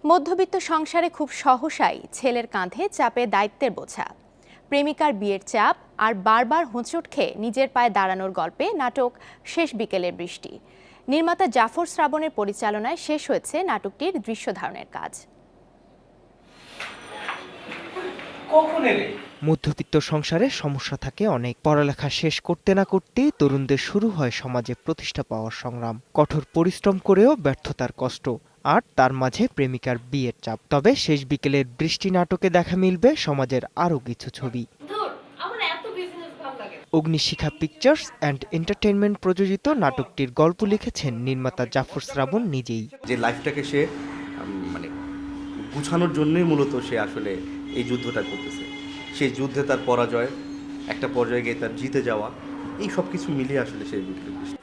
মধ্যবিত্ত সংসারে খুব সহসাই ছেলের কাঁধে চাপে দায়িত্বের বোঝা, প্রেমিকার বিয়ের চাপ আর বারবার হোঁচট খেয়ে নিজের পায়ে দাঁড়ানোর গল্পে নাটক শেষ বিকেলের বৃষ্টি। নির্মাতা জাফর শ্রাবণের পরিচালনায় শেষ হয়েছে নাটকটির দৃশ্য ধারণের কাজ। মধ্যবিত্ত সংসারে সমস্যা থাকে অনেক। পড়ালেখা শেষ করতে না করতেই তরুণদের শুরু হয় সমাজে প্রতিষ্ঠা পাওয়ার সংগ্রাম। কঠোর পরিশ্রম করেও ব্যর্থতার কষ্ট, আর তার মাঝে প্রেমিকার বিয়ের চাপ। তবে শেষ বিকেলের বৃষ্টি নাটকে দেখা মিলবে সমাজের আরও কিছু ছবি। অগ্নিশিখা পিকচার্স অ্যান্ড এন্টারটেইনমেন্ট প্রযোজিত নাটকটির গল্প লিখেছেন নির্মাতা জাফর শ্রাবণ নিজেই। যে লাইফটাকে সে মানে গুছানোর জন্যই মূলত সে আসলে এই যুদ্ধটা করতেছে। সেই যুদ্ধে তার পরাজয়, একটা পর্যায়ে গিয়ে তার জিতে যাওয়া, এই সব কিছু মিলিয়ে আসলে সেই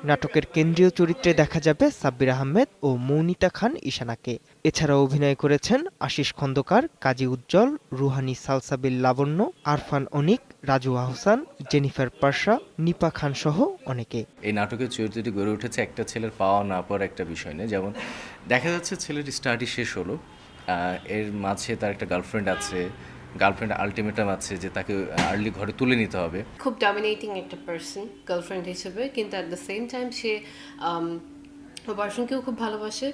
নাটকের কেন্দ্রীয় চরিত্রে দেখা যাবে সাব্বির আহমেদ ও মৌনিতা খান ঈশানাকে। এছাড়াও অভিনয় করেছেন আশিস খন্দকার, কাজী উজ্জ্বল, রুহানি সালসাবিল লাবণ্য, আরফান অনিক, রাজু আহসান, জেনিফার পারশা, নিপা খান সহ অনেকে। এই নাটকের চরিত্রটি গড়ে উঠেছে একটা ছেলের পাওয়া না পাওয়ার একটা বিষয় নিয়ে। যেমন দেখা যাচ্ছে ছেলের স্টাডি শেষ হলো, এর মাঝে তার একটা গার্লফ্রেন্ড আছে, গার্লফ্রেন্ড আলটিমেটাম আছে যে তাকে আর্লি ঘরে তুলে নিতে হবে। খুব ডমিনেটিং একটা পার্সন গার্লফ্রেন্ড হিসেবে, কিন্তু অ্যাট দ্য সেম টাইম সে বয়ফ্রেন্ডকেও খুব ভালোবাসে,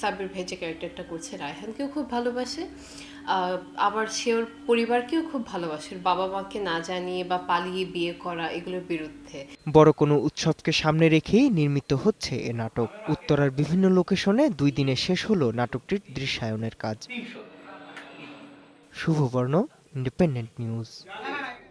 সাব্বির ভাই যে ক্যারেক্টারটা করছে রায়হানকেও খুব ভালোবাসে, আবার সে ওর পরিবারকেও খুব ভালোবাসে, বাবা মাকে না জানিয়ে বা পালিয়ে বিয়ে করা এগুলোর বিরুদ্ধে। বড় কোনো উৎসবকে সামনে রেখেই নির্মিত হচ্ছে এ নাটক। উত্তরার বিভিন্ন লোকেশনে 2 দিনে শেষ হলো নাটকটির দৃশ্যায়নের কাজ। শুভবর্ণ, ইন্ডিপেন্ডেন্ট নিউজ।